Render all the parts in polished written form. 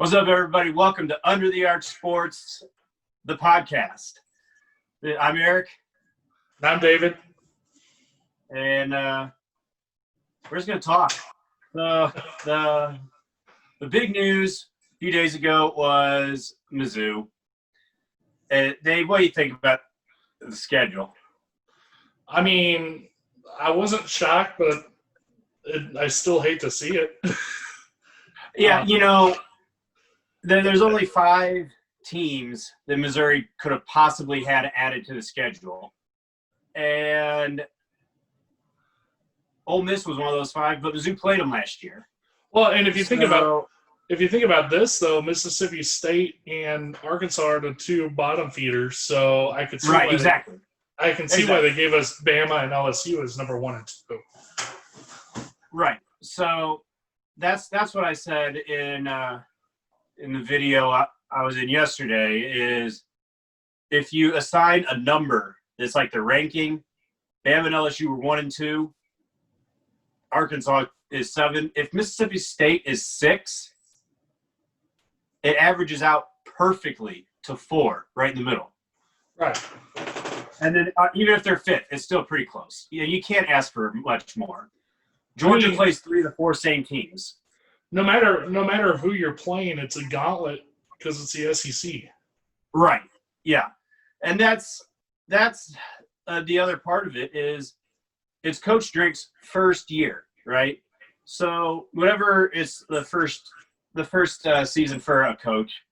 What's up, everybody? Welcome to Under the Arch Sports, the podcast. I'm Eric. I'm David. And we're just going to talk. The big news a few days ago was Mizzou. Dave, what do you think about the schedule? I mean, I wasn't shocked, but I still hate to see it. Yeah, there's only 5 teams that Missouri could have possibly had added to the schedule. And Ole Miss was one of those 5, but Mizzou played them last year. Well, and if you think about this, though, Mississippi State and Arkansas are the 2 bottom feeders, so I could see right, exactly. I can see why they gave us Bama and LSU as number 1 and 2. Right. So that's what I said in the video I was in yesterday. Is if you assign a number that's like the ranking, Bama and LSU were 1 and 2. Arkansas is 7. If Mississippi State is 6, it averages out perfectly to 4, right in the middle. Right. And then even if they're 5th, it's still pretty close. You can't ask for much more. Georgia plays 3 of the 4 same teams. No matter who you're playing, it's a gauntlet because it's the SEC. Right. Yeah. And that's the other part of it is it's Coach Drake's first year, right? So whenever it's the first season for a coach,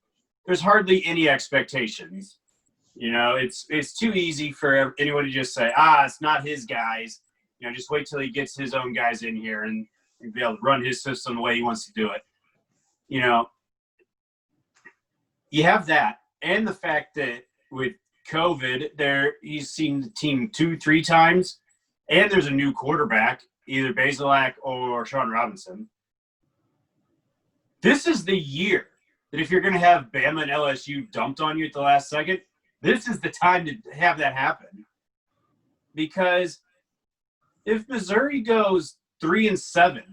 there's hardly any expectations. It's too easy for anyone to just say, it's not his guys. Just wait till he gets his own guys in here and be able to run his system the way he wants to do it. You have that, and the fact that with COVID, he's seen the team 2-3 times, and there's a new quarterback, either Bazelak or Sean Robinson. This is the year that if you're going to have Bama and LSU dumped on you at the last second, this is the time to have that happen. Because if Missouri goes 3-7,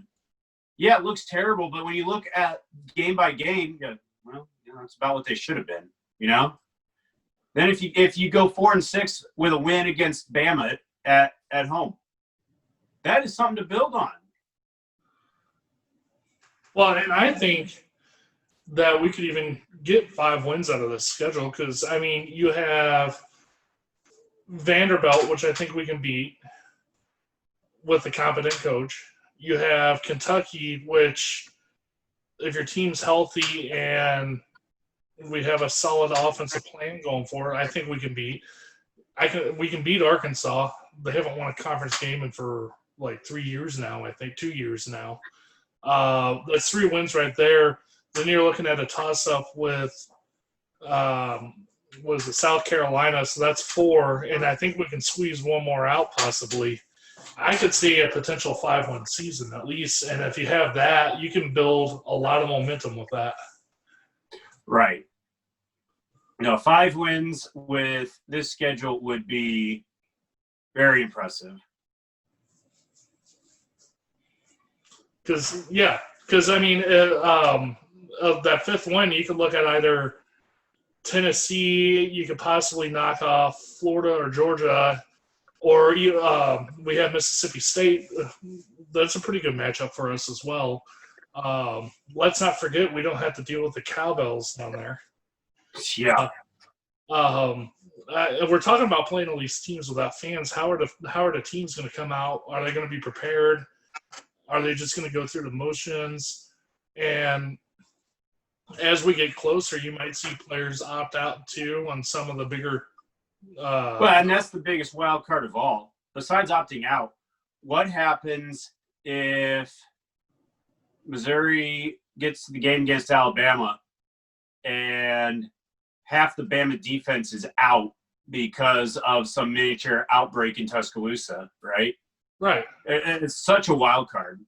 yeah, it looks terrible. But when you look at game by game, you go, it's about what they should have been. Then if you go 4-6 with a win against Bama at home, that is something to build on. Well, and I think that we could even get 5 wins out of this schedule because, you have Vanderbilt, which I think we can beat with a competent coach. You have Kentucky, which if your team's healthy and we have a solid offensive plan going for it, I think we can beat. We can beat Arkansas. They haven't won a conference game for like 3 years now, I think 2 years now. That's 3 wins right there. Then you're looking at a toss-up with South Carolina, so that's 4, and I think we can squeeze one more out possibly. I could see a potential 5-win season at least, and if you have that, you can build a lot of momentum with that. Right. 5 wins with this schedule would be very impressive. Because of that 5th win, you could look at either Tennessee, you could possibly knock off Florida or Georgia, or we have Mississippi State. That's a pretty good matchup for us as well. Let's not forget we don't have to deal with the cowbells down there. Yeah. We're talking about playing all these teams without fans. How are the teams going to come out? Are they going to be prepared? Are they just going to go through the motions? And as we get closer, you might see players opt out too on some of the bigger. And that's the biggest wild card of all. Besides opting out, what happens if Missouri gets to the game against Alabama and half the Bama defense is out because of some miniature outbreak in Tuscaloosa, right? Right. It's such a wild card.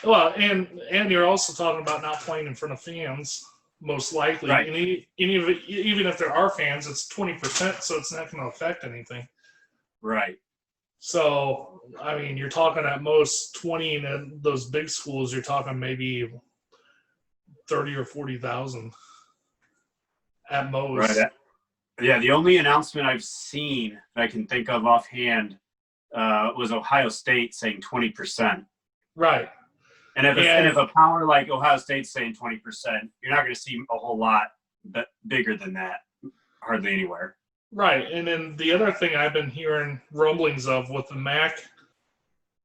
Well, and you're also talking about not playing in front of fans, most likely. Right. And even if there are fans, it's 20%, so it's not going to affect anything. Right. So, you're talking at most 20, and in those big schools, you're talking maybe 30 or 40,000 at most. Right. Yeah, the only announcement I've seen that I can think of offhand was Ohio State saying 20%. Right. And if a power like Ohio State's saying 20%, you're not going to see a whole lot bigger than that, hardly anywhere. Right. And then the other thing I've been hearing rumblings of with the MAC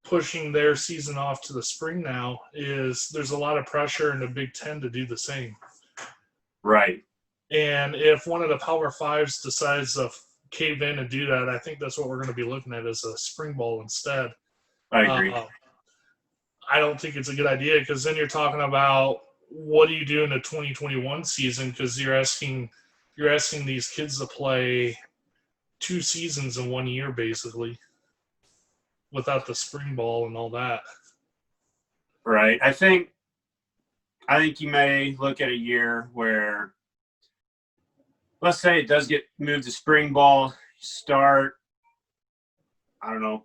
pushing their season off to the spring now is there's a lot of pressure in the Big Ten to do the same. Right. And if one of the Power Fives decides to cave in and do that, I think that's what we're going to be looking at as a spring bowl instead. I agree. I don't think it's a good idea because then you're talking about what do you do in the 2021 season because you're asking these kids to play 2 seasons in 1 year basically without the spring ball and all that. Right. I think you may look at a year where, let's say it does get moved to spring ball, start, I don't know,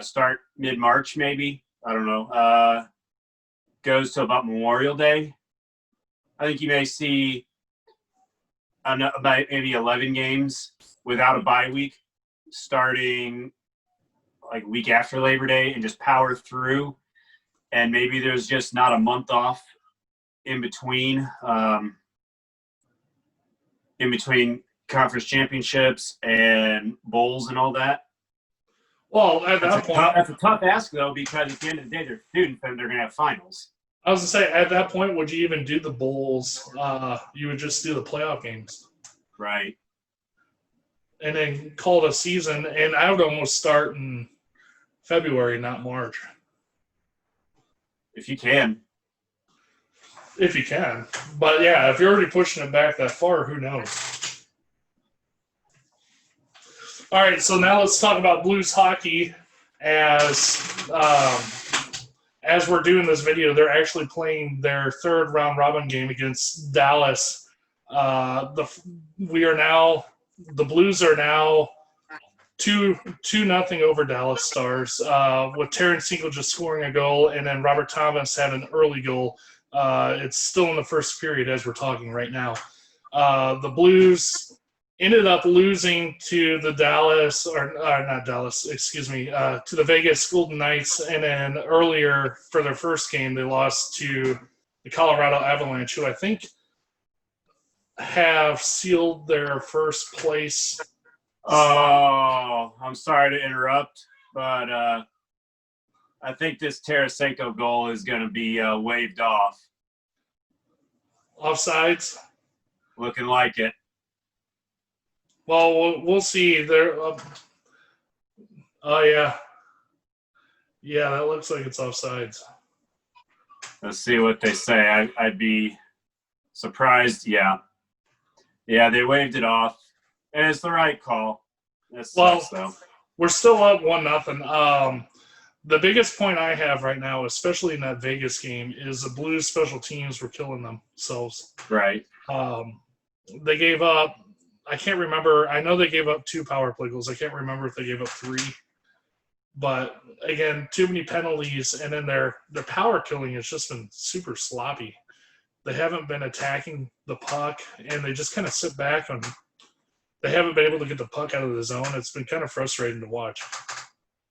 start mid-March maybe. I don't know. Goes to about Memorial Day. I think you may see about maybe 11 games without a bye week starting like a week after Labor Day and just power through. And maybe there's just not a month off in between conference championships and bowls and all that. Well, at that point, that's a tough ask though, because at the end of the day, they're students and they're going to have finals. I was going to say, at that point, would you even do the bowls? You would just do the playoff games. Right. And then call it a season, and I would almost start in February, not March. If you can. If you can. But, yeah, if you're already pushing it back that far, who knows? All right, so now let's talk about Blues hockey. As we're doing this video, they're actually playing their third round robin game against Dallas. The Blues are now 2-0 over Dallas Stars, with Terrence Siegel just scoring a goal, and then Robert Thomas had an early goal. It's still in the first period as we're talking right now. The Blues ended up losing to the to the Vegas Golden Knights, and then earlier for their first game, they lost to the Colorado Avalanche, who I think have sealed their first place. Oh, I'm sorry to interrupt, but I think this Tarasenko goal is going to be waved off. Offsides? Looking like it. Well, we'll see. There. Oh, yeah. Yeah, that looks like it's offsides. Let's see what they say. I'd be surprised. Yeah. Yeah, they waved it off. And it's the right call. That sucks, though. We're still up 1-0. The biggest point I have right now, especially in that Vegas game, is the Blues special teams were killing themselves. Right. They gave up, I can't remember. I know they gave up 2 power play goals. I can't remember if they gave up 3. But, again, too many penalties, and then their power killing has just been super sloppy. They haven't been attacking the puck, and they just kind of sit back and they haven't been able to get the puck out of the zone. It's been kind of frustrating to watch.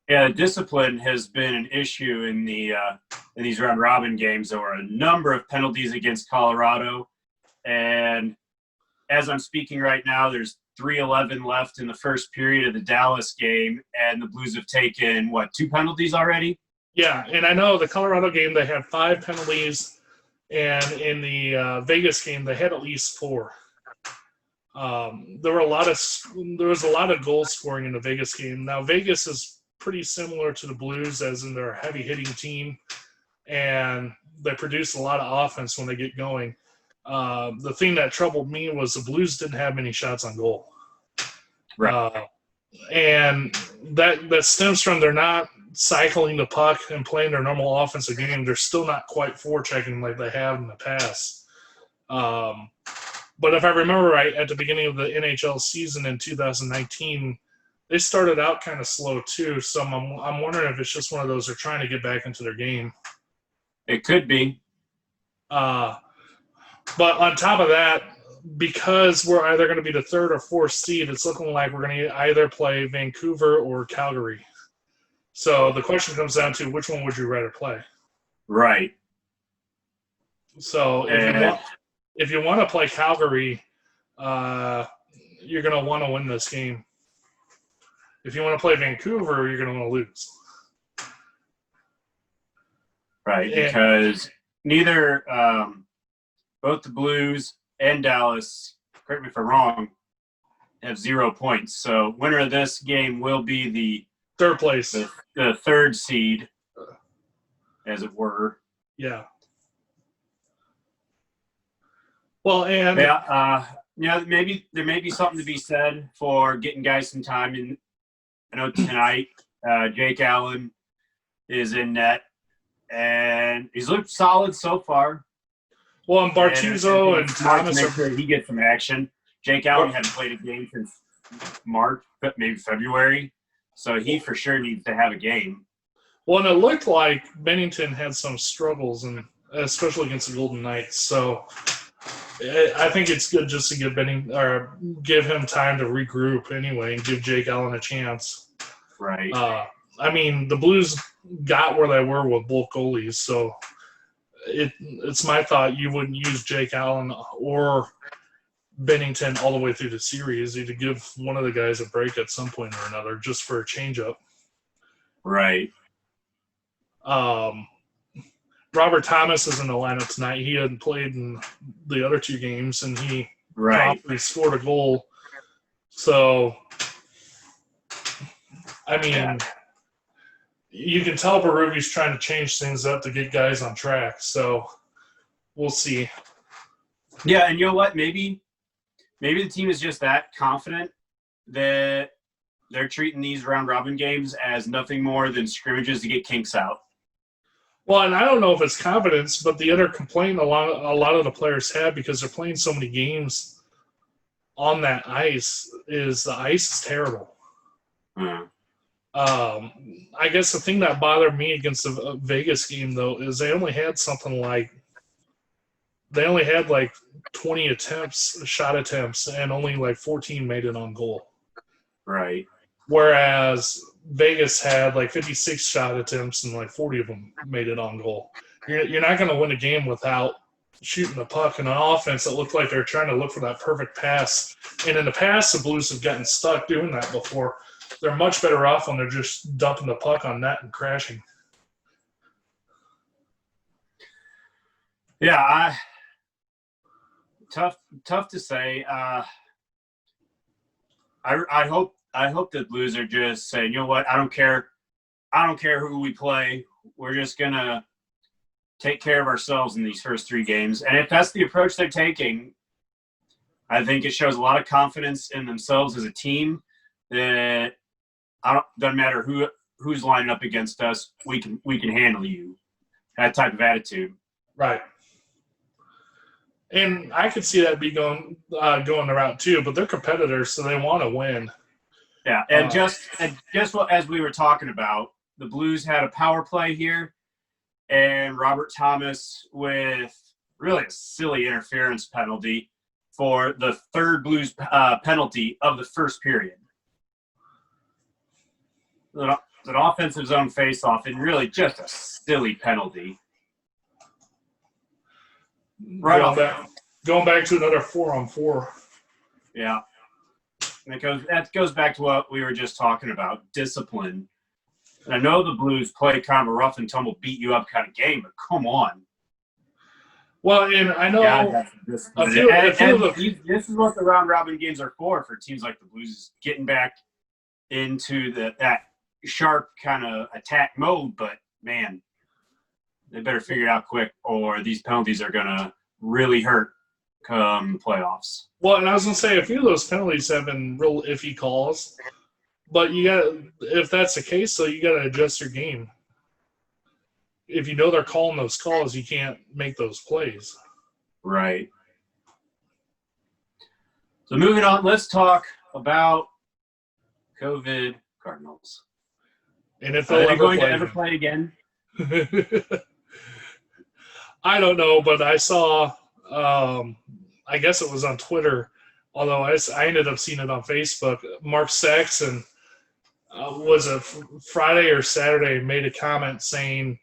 Yeah, discipline has been an issue in these round robin games. There were a number of penalties against Colorado, and as I'm speaking right now, there's 3:11 left in the first period of the Dallas game, and the Blues have taken 2 penalties already? Yeah, and I know the Colorado game they had 5 penalties, and in the Vegas game they had at least 4. There was a lot of goal scoring in the Vegas game. Now Vegas is pretty similar to the Blues, as in they're a heavy hitting team, and they produce a lot of offense when they get going. The thing that troubled me was the Blues didn't have many shots on goal. Right. And that stems from they're not cycling the puck and playing their normal offensive game. They're still not quite forechecking like they have in the past. But if I remember right, at the beginning of the NHL season in 2019, they started out kind of slow too. So I'm wondering if it's just one of those they're trying to get back into their game. It could be. But on top of that, because we're either going to be the third or fourth seed, it's looking like we're going to either play Vancouver or Calgary. So the question comes down to which one would you rather play? Right. So if you want to play Calgary, you're going to want to win this game. If you want to play Vancouver, you're going to want to lose. Right, because neither both the Blues and Dallas, correct me if I'm wrong, have 0 points. So winner of this game will be the third place, the third seed, as it were. Yeah. Well, and maybe there may be something to be said for getting guys some time. And I know tonight Jake Allen is in net, and he's looked solid so far. Well, and Bartuzzo and Thomas make sure he gets some action. Jake Allen hadn't played a game since March, but maybe February, so he for sure needs to have a game. Well, and it looked like Bennington had some struggles, and especially against the Golden Knights. So I think it's good just to give him time to regroup anyway, and give Jake Allen a chance. Right. I mean, the Blues got where they were with both goalies, so it's my thought you wouldn't use Jake Allen or Bennington all the way through the series. You'd give one of the guys a break at some point or another just for a change-up. Right. Robert Thomas is in the lineup tonight. He hadn't played in the other two games, and he promptly scored a goal. So, I mean, you can tell Berubbe's trying to change things up to get guys on track. So, we'll see. Yeah, and you know what? Maybe the team is just that confident that they're treating these round-robin games as nothing more than scrimmages to get kinks out. Well, and I don't know if it's confidence, but the other complaint a lot of the players have because they're playing so many games on that ice is the ice is terrible. Mm. I guess the thing that bothered me against the Vegas game, though, is they only had like 20 shot attempts, and only like 14 made it on goal. Right. Whereas Vegas had like 56 shot attempts and like 40 of them made it on goal. You're not going to win a game without shooting the puck. And an offense that looked like they're trying to look for that perfect pass. And in the past, the Blues have gotten stuck doing that before. They're much better off when they're just dumping the puck on net and crashing. Yeah, tough to say. I hope the Blues are just saying, you know what, I don't care who we play. We're just gonna take care of ourselves in these first three games. And if that's the approach they're taking, I think it shows a lot of confidence in themselves as a team that doesn't matter who's lining up against us, we can handle you. That type of attitude. Right. And I could see that be going the route too, but they're competitors, so they want to win. Yeah, and just as we were talking about, the Blues had a power play here, and Robert Thomas with really a silly interference penalty for the third Blues penalty of the first period. An offensive zone faceoff, and really just a silly penalty. Right going back to another 4-on-4. Yeah. And that goes back to what we were just talking about, discipline. And I know the Blues play kind of a rough and tumble, beat you up kind of game, but come on. Well, and I know this is what the round-robin games are for teams like the Blues, is getting back into that sharp kind of attack mode. But, man, they better figure it out quick, or these penalties are going to really hurt come playoffs. Well, and I was going to say, a few of those penalties have been real iffy calls. But if that's the case, though, you got to adjust your game. If you know they're calling those calls, you can't make those plays. Right. So moving on, let's talk about COVID Cardinals. And if they're going to ever play again? I don't know, but I saw, I guess it was on Twitter, although I ended up seeing it on Facebook. Mark Saxon was a Friday or Saturday made a comment saying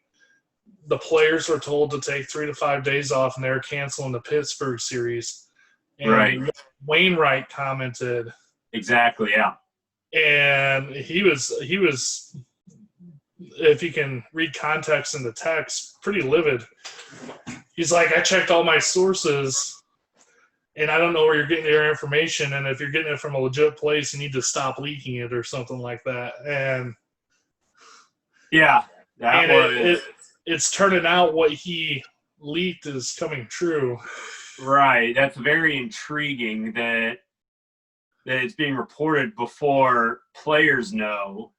the players were told to take 3 to 5 days off and they're canceling the Pittsburgh series. And Right. Wainwright commented. Exactly, yeah. And he was, if you can read context in the text, pretty livid. He's like, I checked all my sources, and I don't know where you're getting your information. And if you're getting it from a legit place, you need to stop leaking it or something like that. And yeah, it's turning out what he leaked is coming true. Right. That's very intriguing that it's being reported before players know,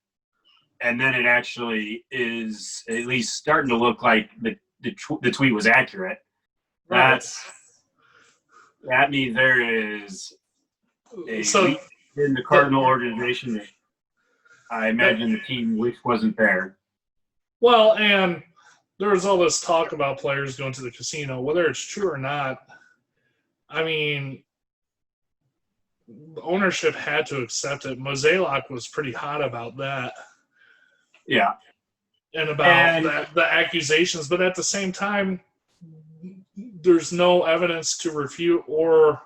and then it actually is at least starting to look like the tweet was accurate. Right. That means there is a So in the Cardinal organization that I imagine the team which wasn't there. Well, and there was all this talk about players going to the casino, whether it's true or not. I mean, the ownership had to accept it. Mozeliak was pretty hot about that. Yeah. And about the accusations. But at the same time, there's no evidence to refute or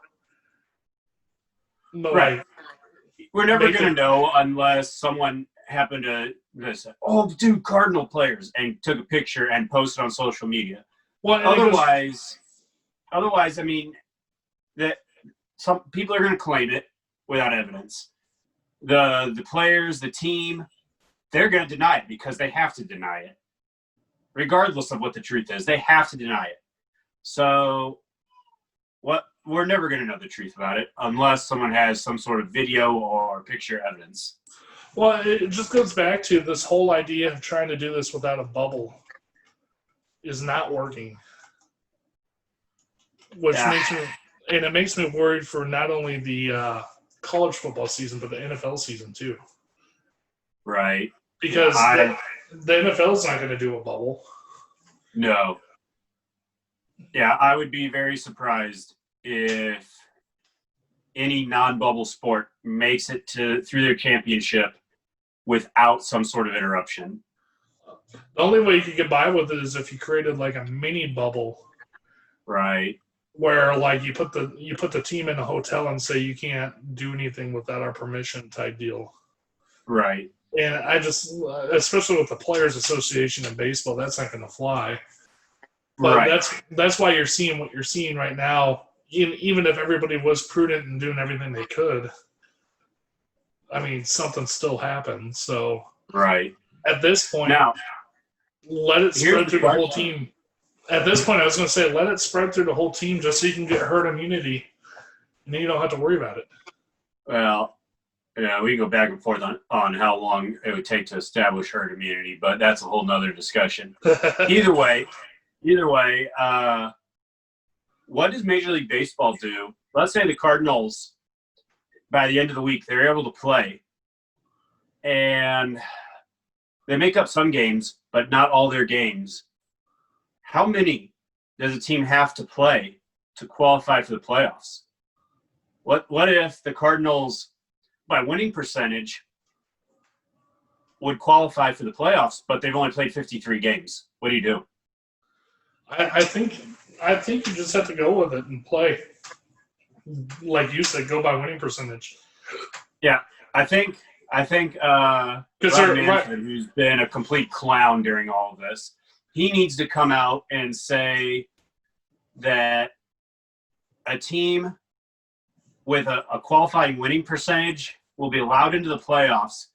right. We're never going to know unless someone happened to say, oh, dude, Cardinal players, and took a picture and posted on social media. Well, otherwise, I mean, that some people are going to claim it without evidence. The players, the team, they're going to deny it because they have to deny it. Regardless of what the truth is, they have to deny it. So we're never going to know the truth about it unless someone has some sort of video or picture evidence. Well, it just goes back to this whole idea of trying to do this without a bubble is not working. Which makes me worried for not only the college football season, but the NFL season too. Right. Because the NFL's not going to do a bubble. No. Yeah, I would be very surprised if any non-bubble sport makes it through their championship without some sort of interruption. The only way you could get by with it is if you created like a mini bubble. Right. Where like you put the team in a hotel and say you can't do anything without our permission type deal. Right. And I just, especially with the Players Association in baseball, that's not going to fly. But right. that's why you're seeing what you're seeing right now. Even if everybody was prudent and doing everything they could, I mean, something still happened. So right at this point, now let it spread through the whole team. At this point, I was going to say, let it spread through the whole team just so you can get herd immunity, and then you don't have to worry about it. Well, yeah, we can go back and forth on how long it would take to establish herd immunity, but that's a whole nother discussion. Either way, what does Major League Baseball do? Let's say the Cardinals, by the end of the week, they're able to play, and they make up some games, but not all their games. How many does a team have to play to qualify for the playoffs? What if the Cardinals, by winning percentage, would qualify for the playoffs, but they've only played 53 games? What do you do? I think you just have to go with it and play. Like you said, go by winning percentage. Yeah, I think Rob Manfred, who's been a complete clown during all of this, he needs to come out and say that a team with a qualifying winning percentage will be allowed into the playoffs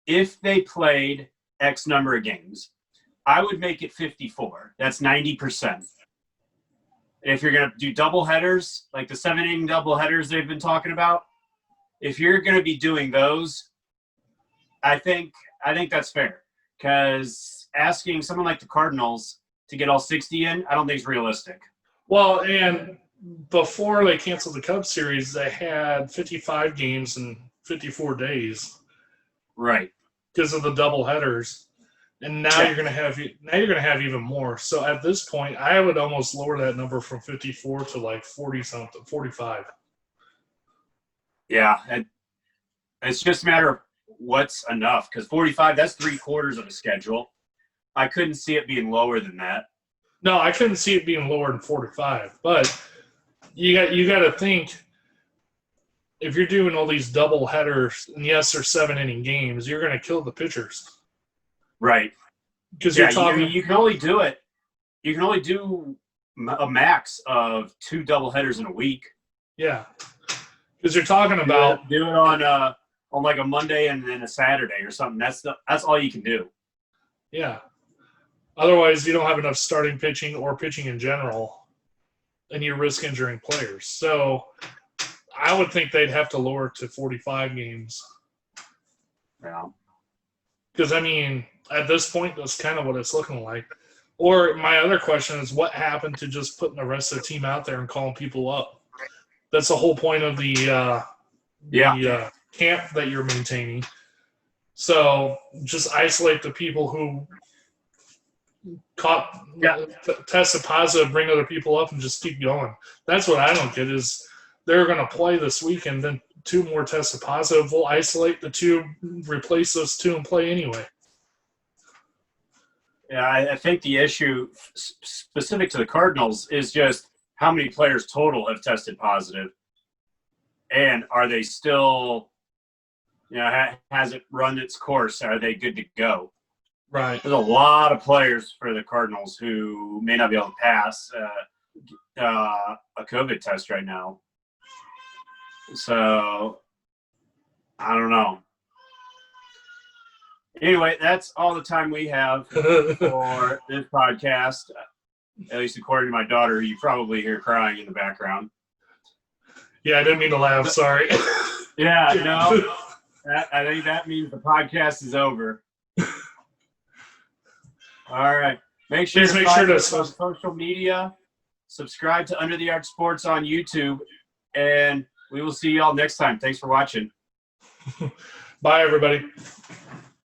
if they played X number of games. I would make it 54. That's 90%. If you're going to do double headers, like the 7-inning double headers they've been talking about, if you're going to be doing those, I think that's fair. Because asking someone like the Cardinals to get all 60 in, I don't think is realistic. Well, and before they canceled the Cubs series, they had 55 games in 54 days. Right. Because of the double headers. And now you're going to have even more. So at this point, I would almost lower that number from 54 to like 40 something, 45. Yeah, and it's just a matter of what's enough, because 45, that's 3/4 of a schedule. I couldn't see it being lower than that. No, I couldn't see it being lower than 45. But you got to think, if you're doing all these double headers, and yes, they're 7-inning games, you're going to kill the pitchers. Right. Because you're talking. You can only do it. You can only do a max of 2 doubleheaders in a week. Yeah. Because you're talking about do it on like a Monday and then a Saturday or something. That's all you can do. Yeah. Otherwise, you don't have enough starting pitching or pitching in general, and you risk injuring players. So I would think they'd have to lower it to 45 games. Yeah. Because, I mean, at this point, that's kind of what it's looking like. Or my other question is, what happened to just putting the rest of the team out there and calling people up? That's the whole point of the camp that you're maintaining. So just isolate the people who tested positive, bring other people up, and just keep going. That's what I don't get is they're going to play this weekend, then 2 more tested positive. We'll isolate the 2, replace those 2, and play anyway. Yeah, I think the issue specific to the Cardinals is just how many players total have tested positive, and are they still, has it run its course? Are they good to go? Right. There's a lot of players for the Cardinals who may not be able to pass a COVID test right now. So, I don't know. Anyway, that's all the time we have for this podcast, at least according to my daughter, who you probably hear crying in the background. Yeah, I didn't mean to laugh. Sorry. Yeah, no. I think that means the podcast is over. All right. Make sure to follow us on social media. Subscribe to Under the Arch Sports on YouTube. And we will see you all next time. Thanks for watching. Bye, everybody.